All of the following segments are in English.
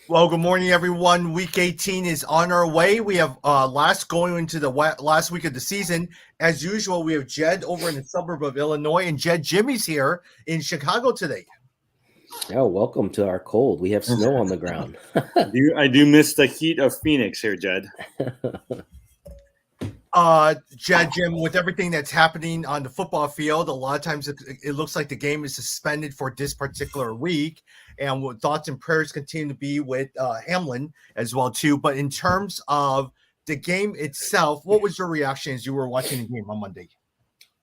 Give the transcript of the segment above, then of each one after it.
Well, good morning, everyone. Week 18 is on our way. We have going into the last week of the season. As usual, we have Jed over in the suburb of Illinois, and Jed Jimmy's here in Chicago today. Oh, welcome to our cold. We have snow on the ground. I do miss the heat of Phoenix here, Jed. Jed, Jim, with everything that's happening on the football field, a lot of times it looks like the game is suspended for this particular week. And what thoughts and prayers continue to be with Hamlin as well, too. But in terms of the game itself, what was your reaction as you were watching the game on Monday?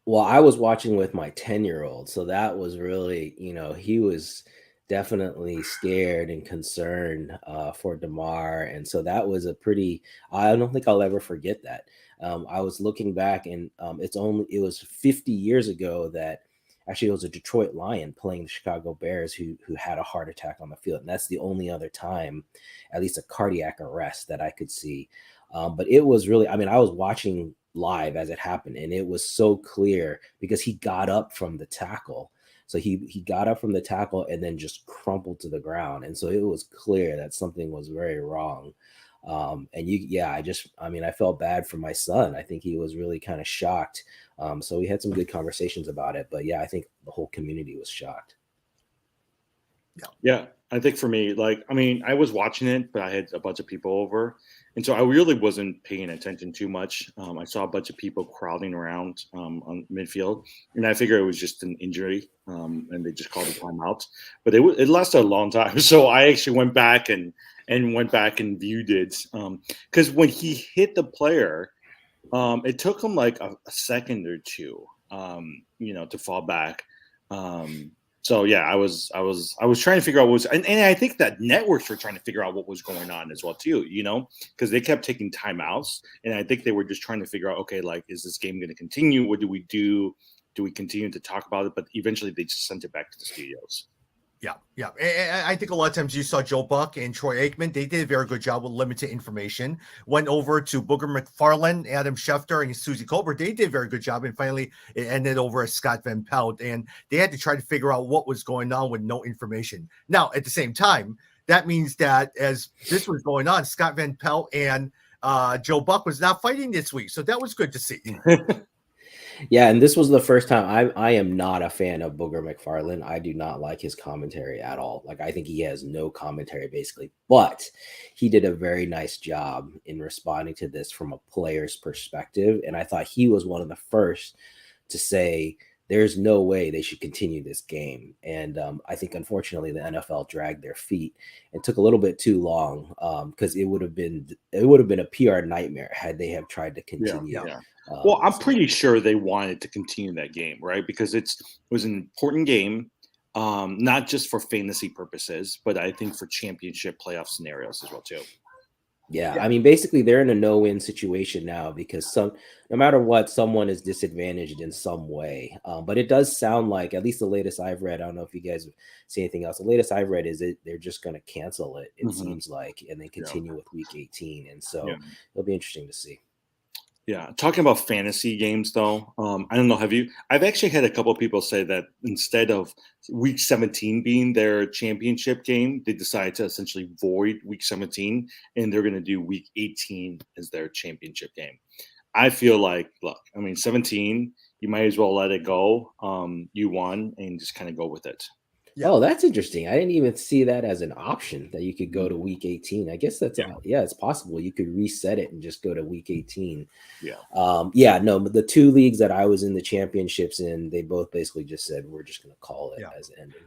Well, I was watching with my 10-year-old, so that was really, he was definitely scared and concerned for Damar. And so that was I don't think I'll ever forget that. I was looking back and it was 50 years ago that actually it was a Detroit Lion playing the Chicago Bears who had a heart attack on the field. And that's the only other time, at least a cardiac arrest that I could see. But it was really, I was watching live as it happened, and it was so clear because he got up from the tackle. So he got up from the tackle and then just crumpled to the ground. And so it was clear that something was very wrong. I felt bad for my son. I think he was really kind of shocked. So we had some good conversations about it, but yeah, I think the whole community was shocked. Yeah, I think for me, I was watching it, but I had a bunch of people over, and so I really wasn't paying attention too much. I saw a bunch of people crowding around on midfield, and I figured it was just an injury, and they just called a timeout. But it lasted a long time, so I actually went back and viewed it because when he hit the player, it took him like a second or two, to fall back. So yeah, I was trying to figure out what was, and I think that networks were trying to figure out what was going on as well too, because they kept taking timeouts, and I think they were just trying to figure out, okay, like, is this game going to continue? What do we do? Do we continue to talk about it? But eventually, they just sent it back to the studios. Yeah. I think a lot of times you saw Joe Buck and Troy Aikman. They did a very good job with limited information. Went over to Booger McFarland, Adam Schefter, and Susie Colbert. They did a very good job. And finally, it ended over as Scott Van Pelt. And they had to try to figure out what was going on with no information. Now, at the same time, that means that as this was going on, Scott Van Pelt and Joe Buck was not fighting this week. So that was good to see. Yeah, and this was the first time I am not a fan of Booger McFarland. I do not like his commentary at all. Like, I think he has no commentary basically, but he did a very nice job in responding to this from a player's perspective. And I thought he was one of the first to say there's no way they should continue this game. And I think, unfortunately, the NFL dragged their feet and took a little bit too long because it would have been a PR nightmare had they have tried to continue. Yeah. Well, I'm pretty sure they wanted to continue that game, right? Because it was an important game, not just for fantasy purposes, but I think for championship playoff scenarios as well too. Yeah, basically they're in a no-win situation now because no matter what, someone is disadvantaged in some way. But it does sound like, at least the latest I've read, I don't know if you guys see anything else. The latest I've read is they're just going to cancel it. It seems like, and then continue with Week 18, and so it'll be interesting to see. Yeah, talking about fantasy games though, I don't know. I've actually had a couple of people say that instead of Week 17 being their championship game, they decided to essentially void Week 17 and they're going to do Week 18 as their championship game. I feel like, look, 17, you might as well let it go. You won and just kind of go with it. Yeah. Oh, that's interesting. I didn't even see that as an option that you could go to Week 18. I guess that's it's possible. You could reset it and just go to Week 18. No, but the two leagues that I was in the championships in, they both basically just said we're just going to call it as ending.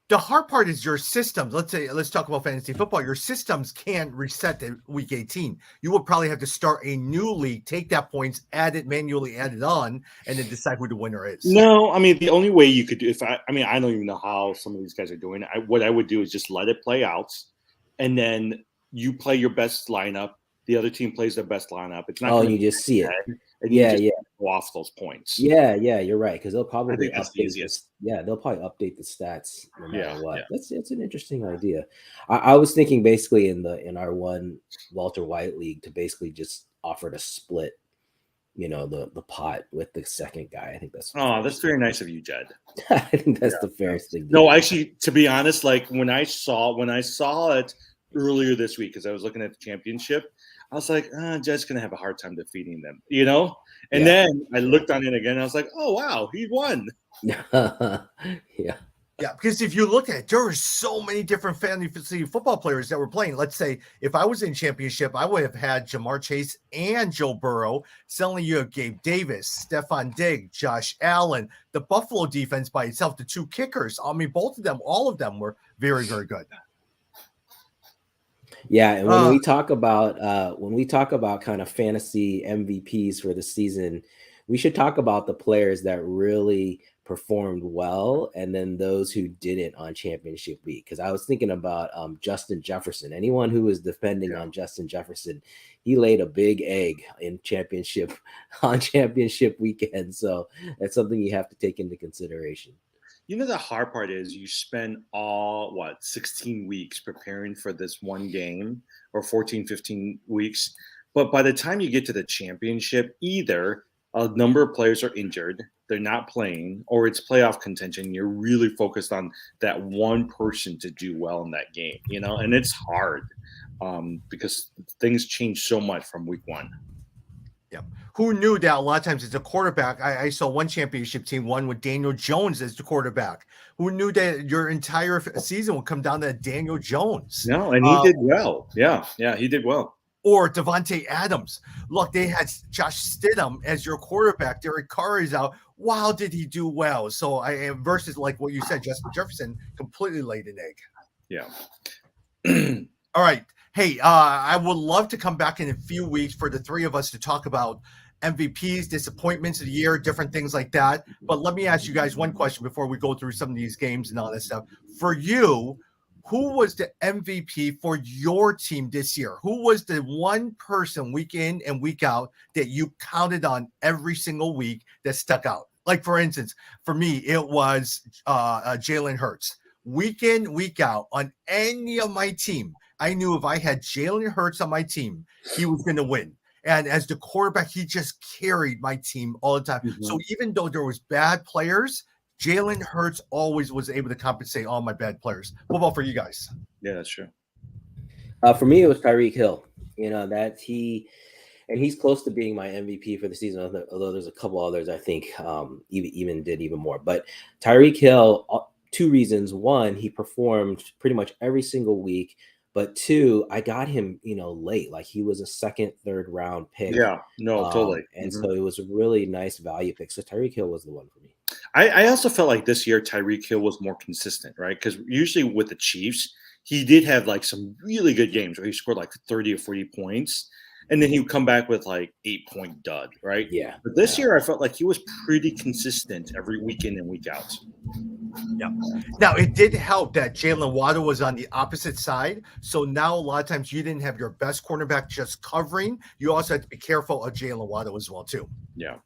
The hard part is your systems. Let's talk about fantasy football. Your systems can't reset to Week 18. You will probably have to start a new league, take that points, manually add it on, and then decide who the winner is. No, the only way you could do, I don't even know how some of these guys are doing it. What I would do is just let it play out, and then you play your best lineup. The other team plays their best lineup. It's not. You just see it. Go off those points. Yeah, you're right, because they'll probably update this. Yeah, they'll probably update the stats no matter what. It's an interesting idea. I was thinking basically in our one Walter White league to basically just offer to split, the pot with the second guy. I think that's very nice of you, Jed. I think that's the fairest thing. No, actually, to be honest, like when I saw it, earlier this week because I was looking at the championship. I was like, Jed's gonna have a hard time defeating them, you know. And Yeah. then I looked on it again. And I was like, oh wow, he won. Yeah. Yeah, because if you look at it, there were so many different fantasy football players that were playing. Let's say if I was in championship, I would have had Jamar Chase and Joe Burrow. Suddenly you have Gabe Davis, Stephon Diggs, Josh Allen, the Buffalo defense by itself, the two kickers. I mean, both of them, all of them were very, very good. Yeah, and when we talk about kind of fantasy MVPs for the season, we should talk about the players that really performed well and then those who didn't on championship week. Because I was thinking about Justin Jefferson. Anyone who was depending on Justin Jefferson, he laid a big egg in championship weekend. So that's something you have to take into consideration. You know, the hard part is you spend all 16 weeks preparing for this one game, or 14, 15 weeks. But by the time you get to the championship, either a number of players are injured, they're not playing, or it's playoff contention. You're really focused on that one person to do well in that game, you know, and it's hard because things change so much from week one. Yeah. Who knew that a lot of times as a quarterback, I saw one championship team won with Daniel Jones as the quarterback. Who knew that your entire season would come down to Daniel Jones? No, and he did well. Yeah, he did well. Or Devontae Adams. Look, they had Josh Stidham as your quarterback. Derek Carr is out. Wow, did he do well? So versus like what you said, Justin Jefferson completely laid an egg. Yeah. All right. Hey, I would love to come back in a few weeks for the three of us to talk about MVPs, disappointments of the year, different things like that. But let me ask you guys one question before we go through some of these games and all that stuff. For you, who was the MVP for your team this year? Who was the one person week in and week out that you counted on every single week that stuck out? Like, for instance, for me, it was Jalen Hurts. Week in, week out on any of my team, I knew if I had Jalen Hurts on my team, he was going to win. And as the quarterback, he just carried my team all the time. Mm-hmm. So even though there was bad players, Jalen Hurts always was able to compensate all my bad players. What about for you guys? Yeah, that's true. For me, it was Tyreek Hill. You know, he's close to being my MVP for the season, although there's a couple others I think even did even more. But Tyreek Hill, two reasons. One, he performed pretty much every single week. But two, I got him, late. Like he was a second, third round pick. Yeah, no, totally. And so it was a really nice value pick. So Tyreek Hill was the one for me. I also felt like this year Tyreek Hill was more consistent, right? Because usually with the Chiefs, he did have like some really good games where he scored like 30 or 40 points. And then he would come back with like 8-point dud, right? Yeah. But this year, I felt like he was pretty consistent every week in and week out. Yeah. Now, it did help that Jalen Waddle was on the opposite side. So now a lot of times you didn't have your best cornerback just covering. You also had to be careful of Jalen Waddle as well, too. Yeah.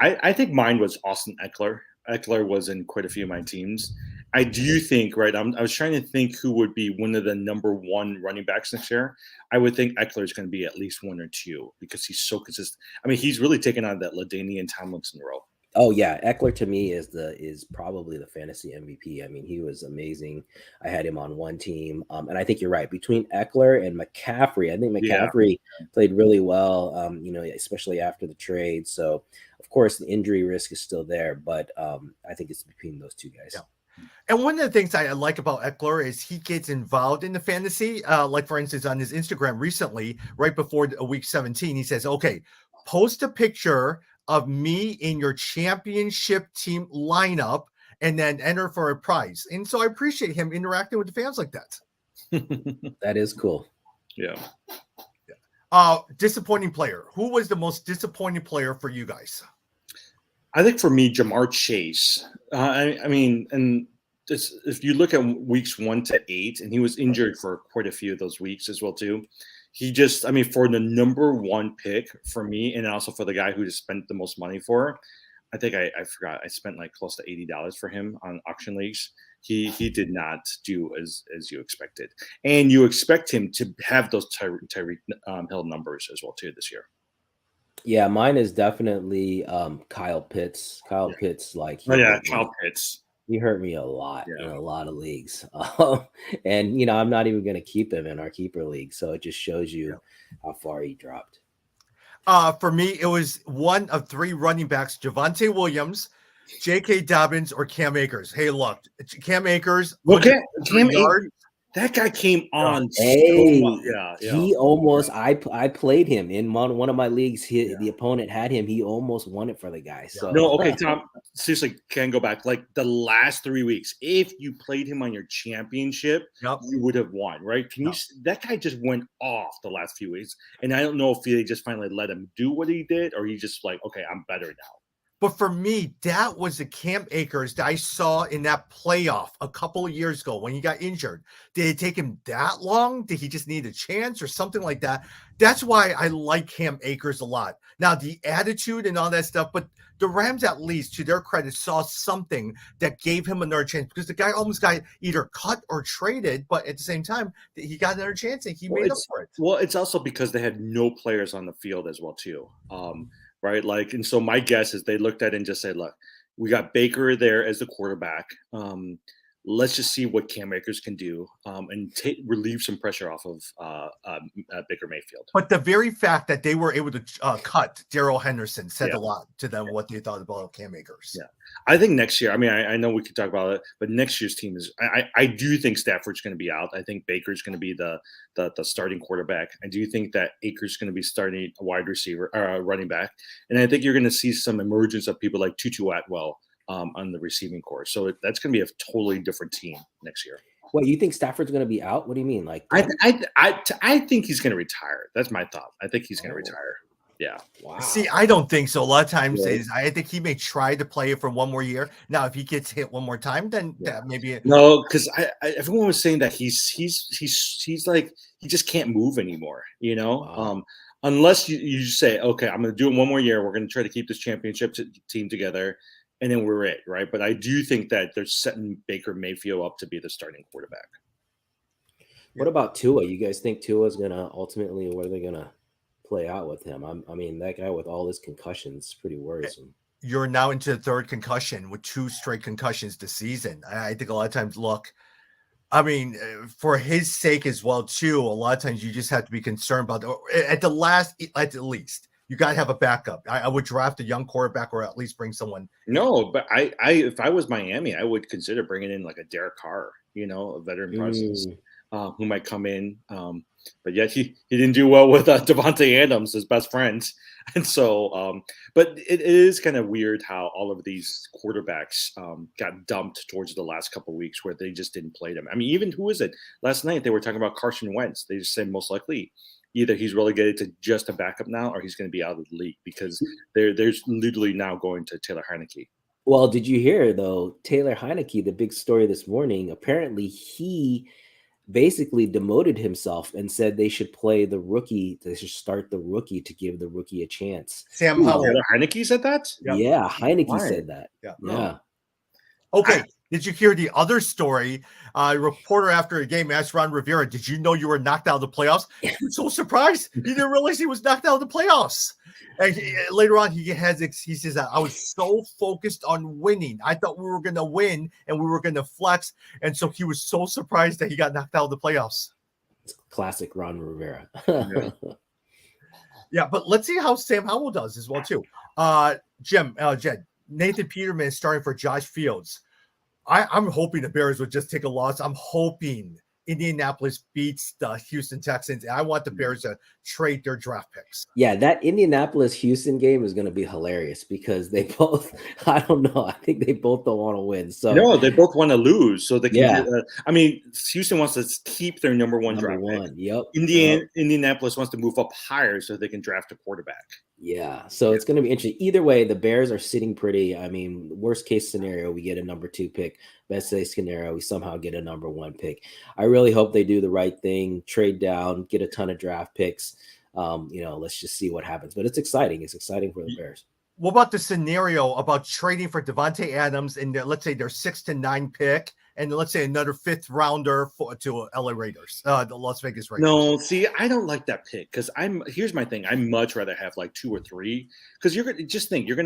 I think mine was Austin Eckler. Eckler was in quite a few of my teams. I do think, right, I was trying to think who would be one of the number one running backs next year. I would think Eckler is going to be at least one or two because he's so consistent. I mean, he's really taken on that LaDainian Tomlinson role. Oh yeah, Eckler to me is probably the fantasy MVP. I mean, he was amazing. I had him on one team, and I think you're right. Between Eckler and McCaffrey, I think McCaffrey played really well. Especially after the trade. So, of course, the injury risk is still there, but I think it's between those two guys. Yeah. And one of the things I like about Eckler is he gets involved in the fantasy. Like, for instance, on his Instagram recently, right before week 17, he says, okay, post a picture of me in your championship team lineup and then enter for a prize. And so I appreciate him interacting with the fans like that. That is cool. Yeah. Disappointing player. Who was the most disappointing player for you guys? I think for me, Jamar Chase. I mean, and if you look at weeks 1 to 8, and he was injured for quite a few of those weeks as well too. He just, for the number one pick for me, and also for the guy who just spent the most money for, I think I forgot. I spent like close to $80 for him on auction leagues. He did not do as you expected, and you expect him to have those Tyreek Hill numbers as well too this year. Yeah, mine is definitely Kyle Pitts. Kyle Pitts, Kyle Pitts. He hurt me a lot in Yeah. a lot of leagues. And I'm not even going to keep him in our keeper league. So it just shows Yeah. you how far he dropped. For me, it was one of three running backs: Javonte Williams, J.K. Dobbins, or Cam Akers. Hey, look, Cam Akers, Okay, 103 yards. that guy came on so much. Hey, Yeah, he almost I played him in one of my leagues. The opponent had him. He almost won it for the guy. Yeah. So No, okay, Tom. Seriously, can go back. Like the last 3 weeks, if you played him on your championship, Yep. you would have won, right? That guy just went off the last few weeks, and I don't know if they just finally let him do what he did, or he just like, okay, I'm better now. But for me, that was the Cam Akers that I saw in that playoff a couple of years ago when he got injured. Did it take him that long? Did he just need a chance or something like that? That's why I like Cam Akers a lot. Now, the attitude and all that stuff, but the Rams, at least to their credit, saw something that gave him another chance because the guy almost got either cut or traded, but at the same time, he got another chance and he made up for it. Well, it's also because they had no players on the field as well, too. Right? Like, and so my guess is they looked at it and just said, look, we got Baker there as the quarterback. Let's just see what Cam Akers can do and relieve some pressure off of Baker Mayfield. But the very fact that they were able to cut Darrell Henderson said a lot to them what they thought about Cam Akers. Yeah. I think next year, I mean, I know we could talk about it, but next year's team is, I do think Stafford's going to be out. I think Baker's going to be the starting quarterback. I do think that Akers going to be starting a wide receiver, running back. And I think you're going to see some emergence of people like Tutu Atwell on the receiving core. So that's going to be a totally different team next year. What, you think Stafford's going to be out? What do you mean? Like, I think he's going to retire. That's my thought. I think he's going to retire. Yeah. Wow. See, I don't think so. A lot of times, I think he may try to play it for one more year. Now, if he gets hit one more time, then maybe no, because everyone was saying that he's like he just can't move anymore. Wow. Unless you say, okay, I'm going to do it one more year. We're going to try to keep this championship team together, and then we're it, right? But I do think that they're setting Baker Mayfield up to be the starting quarterback. What about Tua? You guys think Tua's going to ultimately, what are they going to play out with him? I mean, that guy with all his concussions is pretty worrisome. You're now into the third concussion with 2 straight concussions this season. I think a lot of times, look, I mean, for his sake as well, too, a lot of times you just have to be concerned about at the least, you got to have a backup. I would draft a young quarterback or at least bring someone. No, but I if I was Miami, I would consider bringing in like a Derek Carr, a veteran presence who might come in. But yet he didn't do well with Devontae Adams, his best friend. And so, but it is kind of weird how all of these quarterbacks got dumped towards the last couple of weeks where they just didn't play them. I mean, even who is it? Last night they were talking about Carson Wentz. They just said most likely either he's relegated to just a backup now or he's going to be out of the league because there's literally now going to Taylor Heineke. Well, did you hear, though, Taylor Heineke, the big story this morning, apparently he basically demoted himself and said they should play the rookie. They should start the rookie to give the rookie a chance. Sam Howell. Taylor Heineke said that? Yeah, Heineke said that. Yeah. Okay. Did you hear the other story? A reporter after a game asked Ron Rivera, did you know you were knocked out of the playoffs? He was so surprised. He didn't realize he was knocked out of the playoffs. And later on, he says, I was so focused on winning. I thought we were going to win and we were going to flex. And so he was so surprised that he got knocked out of the playoffs. It's classic Ron Rivera. Yeah, but let's see how Sam Howell does as well, too. Jed, Nathan Peterman is starting for Josh Fields. I'm hoping the Bears would just take a loss. I'm hoping Indianapolis beats the Houston Texans, and I want the Bears to trade their draft picks. Yeah, that Indianapolis-Houston game is going to be hilarious because they both, I don't know, I think they both don't want to win. So no, they both want to lose. So they can, I mean, Houston wants to keep their number one draft pick. Yep. Indianapolis wants to move up higher so they can draft a quarterback. Yeah, so it's going to be interesting. Either way, the Bears are sitting pretty. I mean, worst case scenario, we get a number 2 pick. Best case scenario, we somehow get a number 1 pick. I really hope they do the right thing, trade down, get a ton of draft picks. Let's just see what happens. But it's exciting. It's exciting for the Bears. What about the scenario about trading for Devontae Adams in let's say their 6 to 9 pick and let's say another 5th rounder to LA Raiders, the Las Vegas Raiders. No, see, I don't like that pick because here's my thing. I much rather have like 2 or 3 because you're gonna just think you're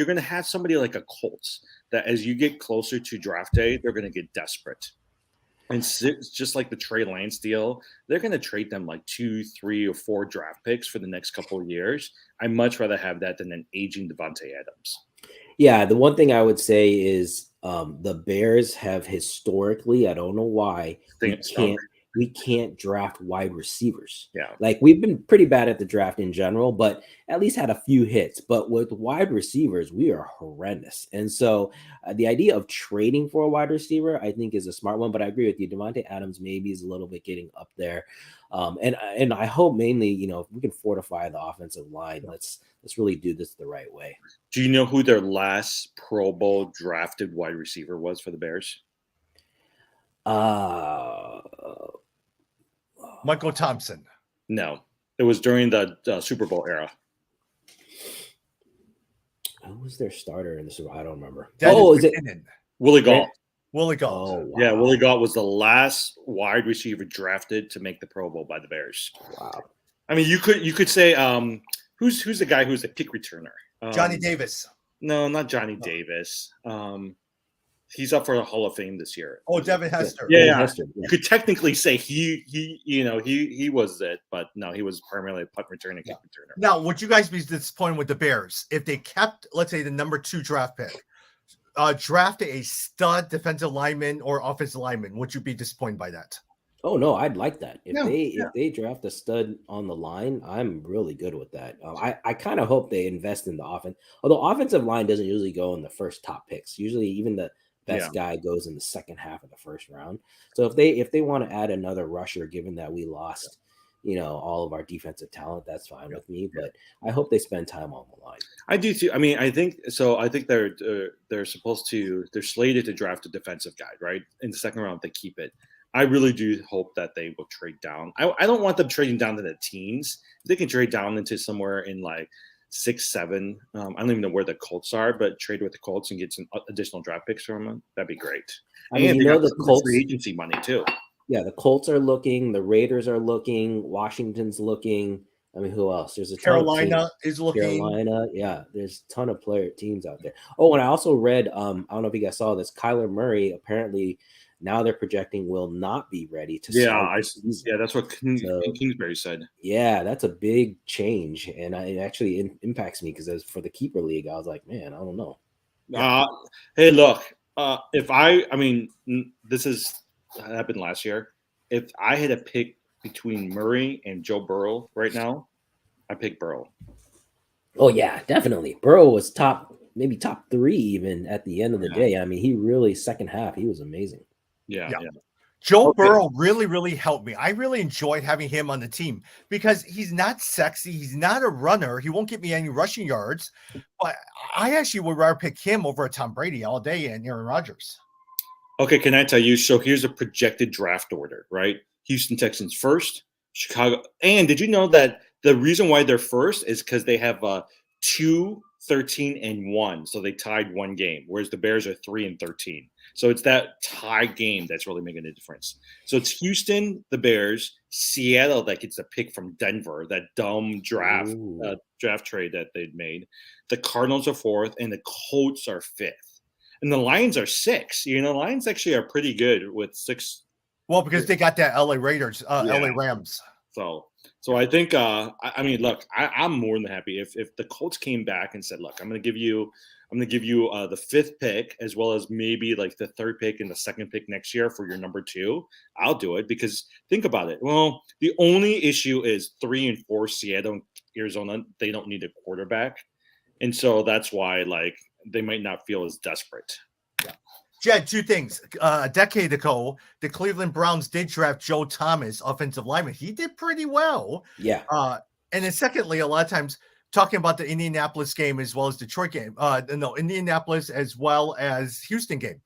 gonna have somebody like a Colts that as you get closer to draft day, they're gonna get desperate. And it's just like the Trey Lance deal, they're going to trade them like 2, 3, or 4 draft picks for the next couple of years. I much rather have that than an aging Devontae Adams. Yeah, the one thing I would say is the Bears have historically, I don't know why, we can't draft wide receivers. Yeah. Like we've been pretty bad at the draft in general, but at least had a few hits. But with wide receivers, we are horrendous. And so the idea of trading for a wide receiver, I think, is a smart one. But I agree with you. Devontae Adams maybe is a little bit getting up there. And I hope mainly, if we can fortify the offensive line, let's really do this the right way. Do you know who their last Pro Bowl drafted wide receiver was for the Bears? Michael Thompson. No, it was during the Super Bowl era. Who was their starter in the Super Bowl? I don't remember. Is it Willie Gault? Willie Gault. Oh, wow. Yeah, Willie Gault was the last wide receiver drafted to make the Pro Bowl by the Bears. Wow. I mean, you could say who's the guy who's the kick returner? Johnny Davis. No, not Johnny Davis. He's up for the Hall of Fame this year. Oh, Devin Hester. Yeah. Hester, You could technically say he was it, but no, he was primarily a punt returner, kick returner. Now, would you guys be disappointed with the Bears if they kept, let's say, the number 2 draft pick, drafted a stud defensive lineman or offensive lineman? Would you be disappointed by that? Oh no, I'd like that. If Yeah. they draft a stud on the line, I'm really good with that. I kind of hope they invest in the offense. Although offensive line doesn't usually go in the first top picks. Usually, even the best guy goes in the second half of the first round. So if they want to add another rusher, given that we lost, all of our defensive talent, that's fine with me. But I hope they spend time on the line. I do too. I mean, I think so. I think they're slated to draft a defensive guy, right? In the second round, they keep it. I really do hope that they will trade down. I don't want them trading down to the teens. If they can trade down into somewhere in like 6, 7. I don't even know where the Colts are, but trade with the Colts and get some additional draft picks from them. That'd be great. I mean, the Colts free agency money too. Yeah, the Colts are looking. The Raiders are looking. Washington's looking. I mean, who else? There's a ton Carolina is looking. Carolina, yeah. There's a ton of teams out there. Oh, and I also read. I don't know if you guys saw this. Kyler Murray apparently now they're projecting will not be ready to start the season. Yeah, that's what Kingsbury said. Yeah, that's a big change, and it actually impacts me because for the keeper league, I was like, man, I don't know. Hey, look, this has happened last year. If I had to pick between Murray and Joe Burrow right now, I pick Burrow. Oh yeah, definitely. Burrow was maybe top 3 even at the end of the day. I mean, he really second half, he was amazing. Yeah. Joe Burrow really, really helped me. I really enjoyed having him on the team because he's not sexy. He's not a runner. He won't get me any rushing yards. But I actually would rather pick him over Tom Brady all day and Aaron Rodgers. Okay, can I tell you? So here's a projected draft order, right? Houston Texans first, Chicago. And did you know that the reason why they're first is because they have 2, 13, and 1. So they tied 1 game, whereas the Bears are 3 and 13. So it's that tie game that's really making a difference. So it's Houston, the Bears, Seattle that gets a pick from Denver, that dumb draft trade that they'd made. The Cardinals are 4th, and the Colts are 5th. And the Lions are 6th. The Lions actually are pretty good with 6. Well, because they got that LA Raiders, LA Rams. So I think, look, I'm more than happy if the Colts came back and said, look, I'm going to give you the 5th pick as well as maybe like the 3rd pick and the 2nd pick next year for your number 2. I'll do it because think about it. Well, the only issue is 3 and 4 Seattle and Arizona. They don't need a quarterback. And so that's why they might not feel as desperate. Yeah. Jed, 2 things. A decade ago, the Cleveland Browns did draft Joe Thomas, offensive lineman. He did pretty well. Yeah. And then secondly, a lot of times talking about the Indianapolis game as well as Detroit game. Indianapolis as well as Houston game.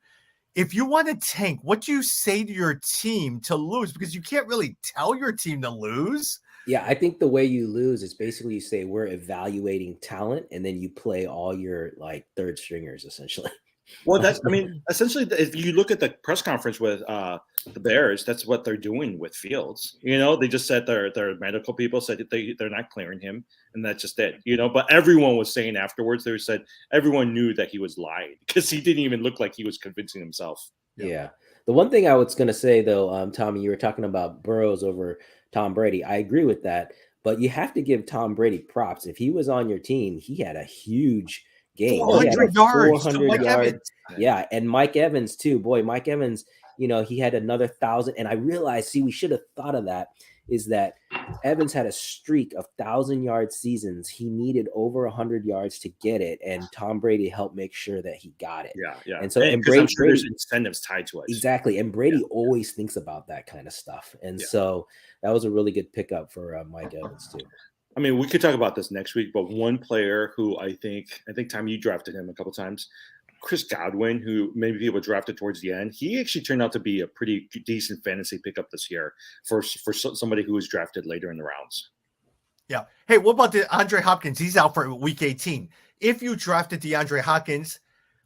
If you want to tank, what do you say to your team to lose? Because you can't really tell your team to lose. Yeah, I think the way you lose is basically you say we're evaluating talent, and then you play all your 3rd stringers essentially. Well, that's, I mean, essentially, if you look at the press conference with the Bears, that's what they're doing with Fields. You know, they just said their medical people said that they're not clearing him, and that's just it. You know, but everyone was saying afterwards, they said everyone knew that he was lying because he didn't even look like he was convincing himself. Yeah. The one thing I was going to say, though, Tommy, you were talking about Burrows over Tom Brady. I agree with that, but you have to give Tom Brady props. If he was on your team, he had a huge game. He had a 400 yards. 400 Mike yard. Evans. Yeah, and Mike Evans too. Boy, Mike Evans, you know, he had another 1,000. And I realized, see, we should have thought of that, is that Evans had a streak of 1,000-yard seasons. He needed over 100 yards to get it, and Tom Brady helped make sure that he got it. Yeah. And so, and Brady, I'm sure Brady, there's incentives tied to us. exactly. And Brady always thinks about that kind of stuff. And so that was a really good pickup for Mike Evans too. I mean, we could talk about this next week, but one player who I think Tom, you drafted him a couple times, Chris Godwin, who maybe people drafted towards the end. He actually turned out to be a pretty decent fantasy pickup this year for somebody who was drafted later in the rounds. Yeah. Hey, what about the DeAndre Hopkins? He's out for week 18. If you drafted DeAndre Hopkins,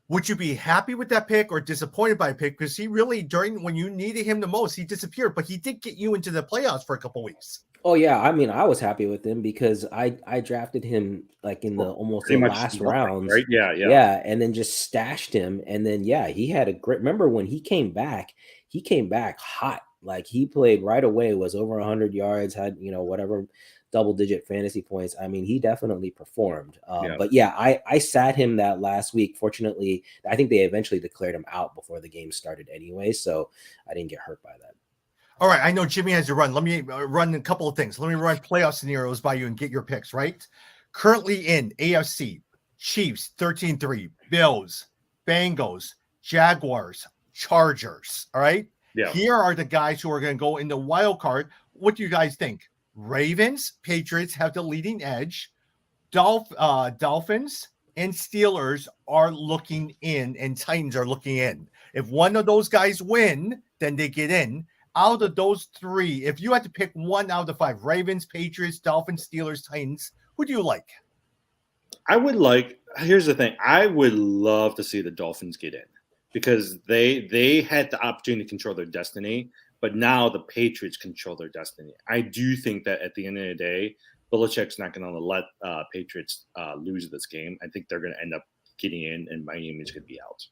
would you be happy with that pick or disappointed by a pick? Because he really, when you needed him the most, he disappeared, but he did get you into the playoffs for a couple weeks. Oh yeah, I mean, I was happy with him because I drafted him like in the almost the last rounds, right? Yeah, and then just stashed him, and then he had a great. Remember when he came back hot. Like he played right away, was over 100 yards, had whatever double-digit fantasy points. I mean, he definitely performed. But I sat him that last week. Fortunately, I think they eventually declared him out before the game started anyway, so I didn't get hurt by that. All right, I know Jimmy has to run. Let me run a couple of things. Let me run playoff scenarios by you and get your picks, right? Currently in AFC, Chiefs 13-3, Bills, Bengals, Jaguars, Chargers. All right? Yeah. Here are the guys who are going to go in the wild card. What do you guys think? Ravens, Patriots have the leading edge. Dolphins and Steelers are looking in, and Titans are looking in. If one of those guys win, then they get in. Out of those three, if you had to pick one out of the five, Ravens, Patriots, Dolphins, Steelers, Titans, who do you like? Here's the thing. I would love to see the Dolphins get in because they had the opportunity to control their destiny, but now the Patriots control their destiny. I do think that at the end of the day, Belichick's not going to let Patriots lose this game. I think they're going to end up getting in, and Miami's going to be out.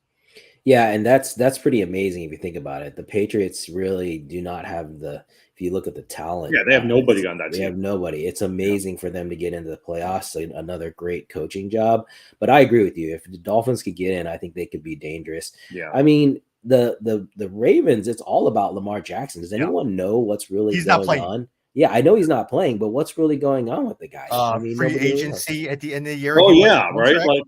Yeah, and that's pretty amazing if you think about it. The Patriots really do not have if you look at the talent. Yeah, they have nobody on that team. They have nobody. It's amazing for them to get into the playoffs. So another great coaching job. But I agree with you. If the Dolphins could get in, I think they could be dangerous. Yeah. I mean, the Ravens, it's all about Lamar Jackson. Does anyone know what's really going on? Yeah, I know he's not playing, but what's really going on with the guy? I mean, free agency at the end of the year. Oh yeah, right.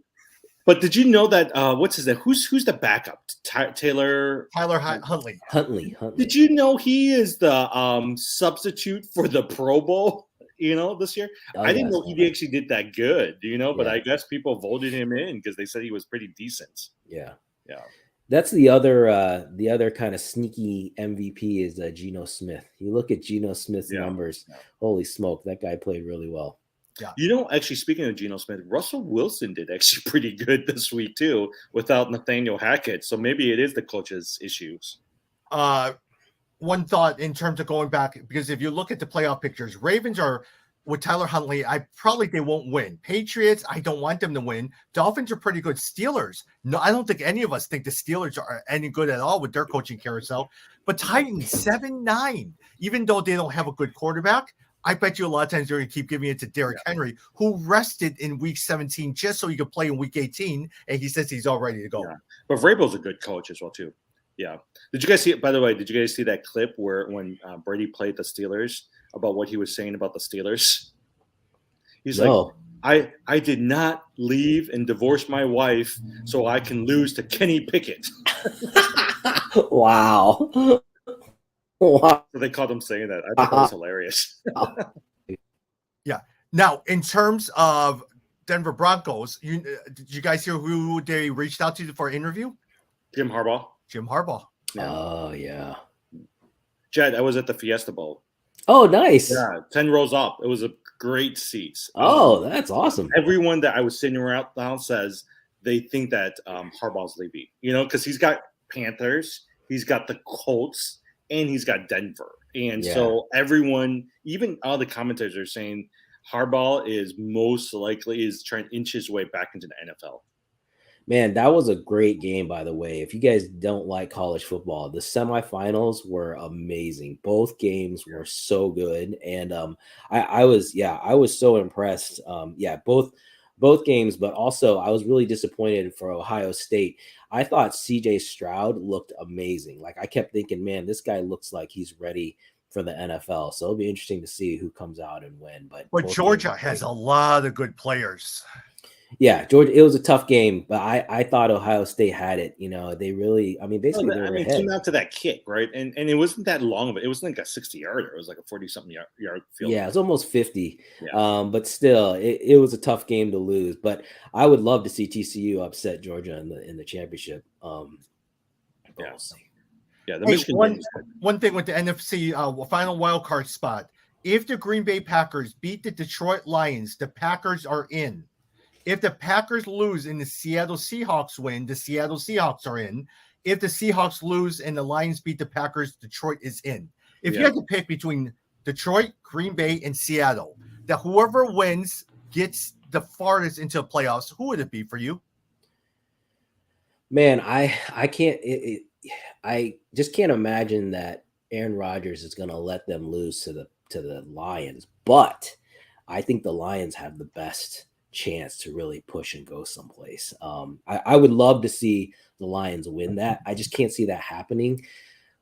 But did you know that what's his name? Who's the backup? Tyler Huntley. Huntley. Did you know he is the substitute for the Pro Bowl? This year. I didn't know he actually did that good. But I guess people voted him in because they said he was pretty decent. Yeah. Yeah. That's the other kind of sneaky MVP is Geno Smith. You look at Geno Smith's numbers. Yeah. Holy smoke, that guy played really well. Yeah. Actually, speaking of Geno Smith, Russell Wilson did actually pretty good this week too, without Nathaniel Hackett. So maybe it is the coach's issues. One thought in terms of going back, because if you look at the playoff pictures, Ravens are with Tyler Huntley. They won't win. Patriots, I don't want them to win. Dolphins are pretty good. Steelers, no, I don't think any of us think the Steelers are any good at all with their coaching carousel. But Titans 7-9, even though they don't have a good quarterback. I bet you a lot of times they're going to keep giving it to Derrick Henry, who rested in week 17 just so he could play in week 18, and he says he's all ready to go. Yeah. But Vrabel's a good coach as well, too. Yeah. Did you guys see it? By the way, did you guys see that clip when Brady played the Steelers about what he was saying about the Steelers? He's like, I did not leave and divorce my wife so I can lose to Kenny Pickett. Wow. Wow. So they called him saying that. I thought that was hilarious. Yeah. Now, in terms of Denver Broncos, did you guys hear who they reached out to for an interview? Jim Harbaugh. Yeah. Oh, yeah. Jed, I was at the Fiesta Bowl. Oh, nice. Yeah, 10 rows up. It was a great seats. Oh, that's awesome. Everyone that I was sitting around says they think that Harbaugh's leaving. Because he's got Panthers, he's got the Colts, and he's got Denver. And so everyone, even all the commentators, are saying Harbaugh is most likely is trying to inch his way back into the NFL. Man, that was a great game, by the way. If you guys don't like college football, the semifinals were amazing. Both games were so good, and I was so impressed. Both games, but also I was really disappointed for Ohio State. I thought C.J. Stroud looked amazing. Like I kept thinking, man, this guy looks like he's ready for the NFL. So it'll be interesting to see who comes out and when. But Georgia has a lot of good players. Yeah, Georgia, it was a tough game, but I thought Ohio State had it. They really, basically they were ahead. It came out to that kick, right? And it wasn't that long of it. It wasn't like a 60-yarder. It was like a 40-something yard field. Yeah, it was almost 50. Yeah. But still, it was a tough game to lose. But I would love to see TCU upset Georgia in the championship. We'll see. Yeah, the Michigan one thing with the NFC final wild card spot. If the Green Bay Packers beat the Detroit Lions, the Packers are in. If the Packers lose and the Seattle Seahawks win, the Seattle Seahawks are in. If the Seahawks lose and the Lions beat the Packers, Detroit is in. If you had to pick between Detroit, Green Bay, and Seattle, that whoever wins gets the farthest into the playoffs, who would it be for you? Man, I can't. I just can't imagine that Aaron Rodgers is going to let them lose to the Lions. But I think the Lions have the best chance to really push and go someplace. I would love to see the Lions win that. I just can't see that happening,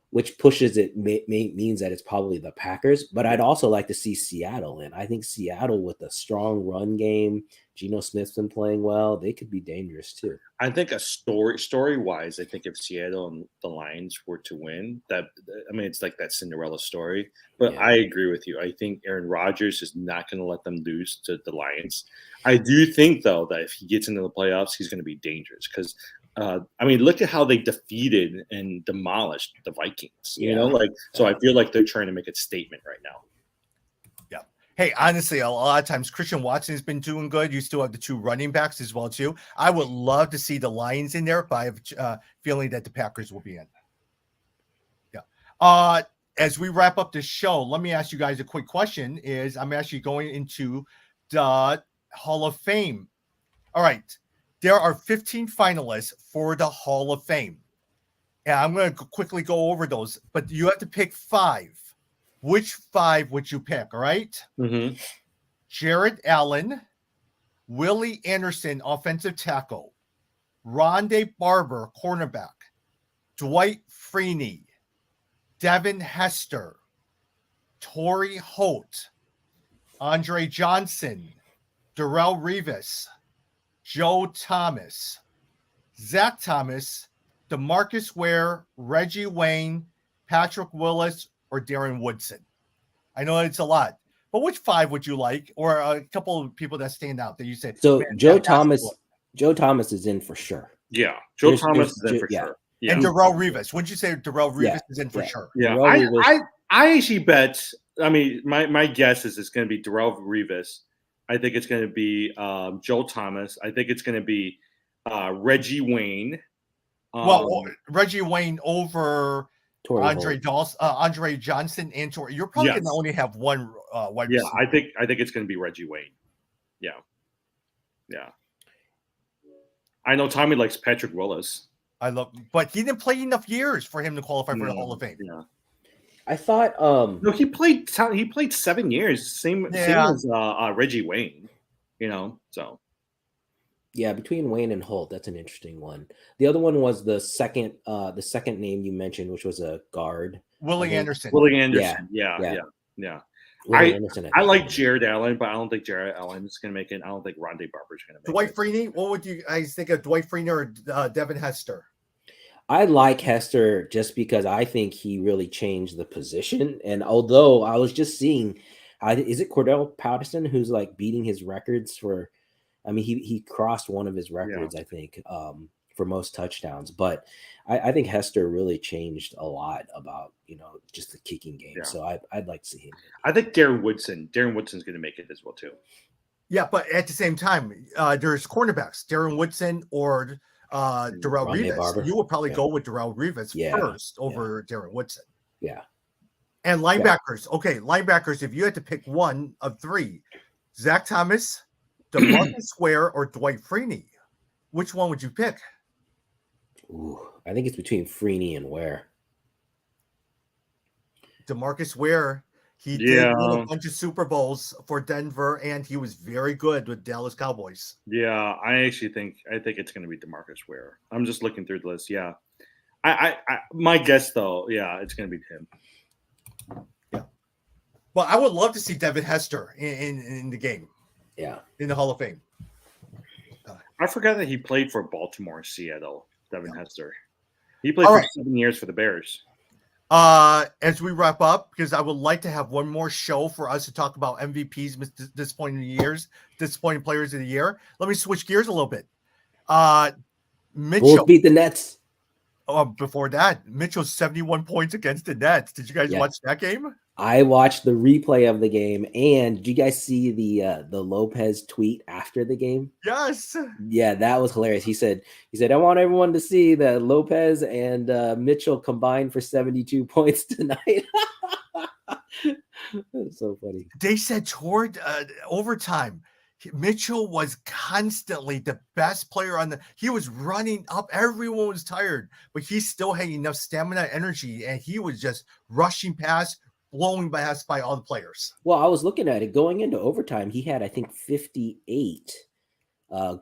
which pushes it means that it's probably the Packers. But I'd also like to see Seattle in. I think Seattle with a strong run game, Geno Smith's been playing well. They could be dangerous too. I think a story-wise, I think if Seattle and the Lions were to win, it's like that Cinderella story. But I agree with you. I think Aaron Rodgers is not going to let them lose to the Lions. I do think, though, that if he gets into the playoffs, he's going to be dangerous because, look at how they defeated and demolished the Vikings. So I feel like they're trying to make a statement right now. Yeah. Hey, honestly, a lot of times Christian Watson has been doing good. You still have the two running backs as well, too. I would love to see the Lions in there, but I have a feeling that the Packers will be in. Yeah. As we wrap up this show, let me ask you guys a quick question. I'm actually going into the Hall of Fame. All right. There are 15 finalists for the Hall of Fame. And I'm going to quickly go over those, but you have to pick 5. Which 5 would you pick? All right. Mm-hmm. Jared Allen, Willie Anderson, offensive tackle, Rondé Barber, cornerback, Dwight Freeney, Devin Hester, Torrey Holt, Andre Johnson, Darrelle Revis, Joe Thomas, Zach Thomas, DeMarcus Ware, Reggie Wayne, Patrick Willis, or Darren Woodson. I know it's a lot, but which 5 would you like, or a couple of people that stand out that you say? So Joe Thomas is in for sure. Yeah, Joe Thomas is in for sure. Yeah. And Darrelle Revis. Wouldn't you say Darrelle Revis is in for sure? Yeah, I actually bet. My guess is it's going to be Darrelle Revis. I think it's going to be Joe Thomas. I think it's going to be Reggie Wayne. Reggie Wayne over Andre Johnson and Torrey. You're probably going to only have one wide receiver. I think it's going to be Reggie Wayne. Yeah. I know Tommy likes Patrick Willis. But he didn't play enough years for him to qualify for the Hall of Fame. Yeah. I thought no, he played 7 years, same as Reggie Wayne, so yeah, between Wayne and Holt, that's an interesting one. The other one was the second name you mentioned, which was a guard, Willie Anderson. Yeah. I like Jared Allen, but I don't think Jared Allen is going to make it. I don't think Rondé Barber is going to make Dwight Freeney. What would you guys think of Dwight Freeney or Devin Hester? I like Hester just because I think he really changed the position. And although I was just seeing, is it Cordell Patterson who's like beating his records for? He crossed one of his records, I think, for most touchdowns. But I think Hester really changed a lot about just the kicking game. Yeah. So I'd like to see him. I think Darren Woodson's going to make it as well too. Yeah, but at the same time, there's cornerbacks, Darren Woodson or Darrell Rondé Rivas. Barber. You would probably Yeah. go with Darrell Rivas Yeah, first over Darren Woodson. Yeah. And linebackers. Okay, linebackers, if you had to pick one of three, Zach Thomas, DeMarcus Ware, or Dwight Freeney, which one would you pick? Ooh, I think it's between Freeney and Ware. DeMarcus Ware, he did win a bunch of Super Bowls for Denver, and he was very good with Dallas Cowboys. Yeah, I think it's going to be DeMarcus Ware. I'm just looking through the list. Yeah, I my guess though, yeah, it's going to be him. Yeah, well, I would love to see Devin Hester in the game. Yeah, in the Hall of Fame. I forgot that he played for Baltimore, Seattle. Devin Hester. He played for 7 years for the Bears. As we wrap up, because I would like to have one more show for us to talk about MVPs, disappointing players of the year. Let me switch gears a little bit. Mitchell Bulls beat the Nets. Before that, Mitchell's 71 points against the Nets. Did you guys watch that game? I watched the replay of the game, and did you guys see the Lopez tweet after the game? Yes. Yeah, that was hilarious. He said, I want everyone to see that Lopez and Mitchell combined for 72 points tonight. That's so funny. They said toward overtime, Mitchell was constantly the best player he was running up. Everyone was tired, but he still had enough stamina, energy, and he was just rushing past, blowing past by all the players. Well, I was looking at it going into overtime. He had, I think, 58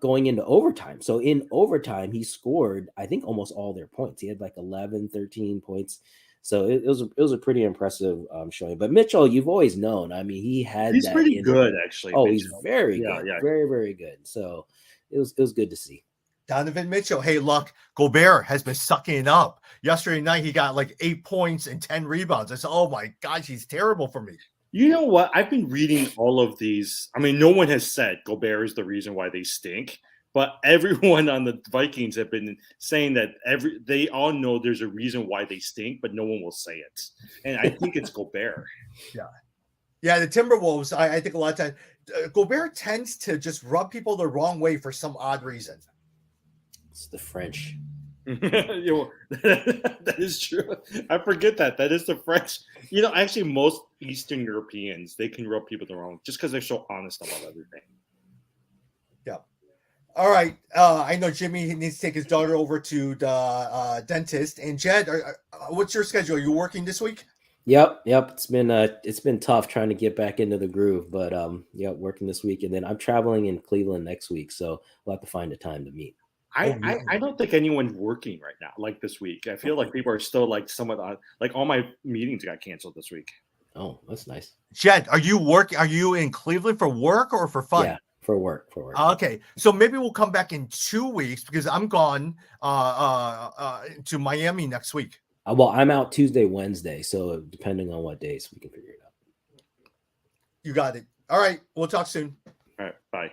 going into overtime. So in overtime, he scored, I think, almost all their points. He had like 11, 13 points. So it was a pretty impressive showing. But Mitchell, you've always known. I mean, he's pretty good, actually. Oh, Mitchell. He's very good. Yeah. Very, very good. So it was good to see. Donovan Mitchell. Hey, look, Gobert has been sucking it up. Yesterday night, he got like 8 points and 10 rebounds. I said, oh my gosh, he's terrible for me. You know what? I've been reading all of these. I mean, no one has said Gobert is the reason why they stink, but everyone on the Vikings have been saying that they all know there's a reason why they stink, but no one will say it. And I think it's Gobert. Yeah, the Timberwolves, I think a lot of times, Gobert tends to just rub people the wrong way for some odd reason. It's the French. That is true. I forget that. That is the French. Actually, most Eastern Europeans, they can rub people the wrong just because they're so honest about everything. Yeah. All right. I know Jimmy needs to take his daughter over to the dentist. And Jed, what's your schedule? Are you working this week? Yep. It's been tough trying to get back into the groove, but working this week, and then I'm traveling in Cleveland next week, so we'll have to find a time to meet. I don't think anyone's working right now, like this week. I feel like people are still like somewhat like all my meetings got canceled this week. Oh, that's nice. Jed, are you working? Are you in Cleveland for work or for fun? Yeah, for work. Okay, so maybe we'll come back in 2 weeks because I'm gone to Miami next week. Well, I'm out Tuesday, Wednesday, so depending on what days, we can figure it out. You got it. All right, we'll talk soon. All right, bye.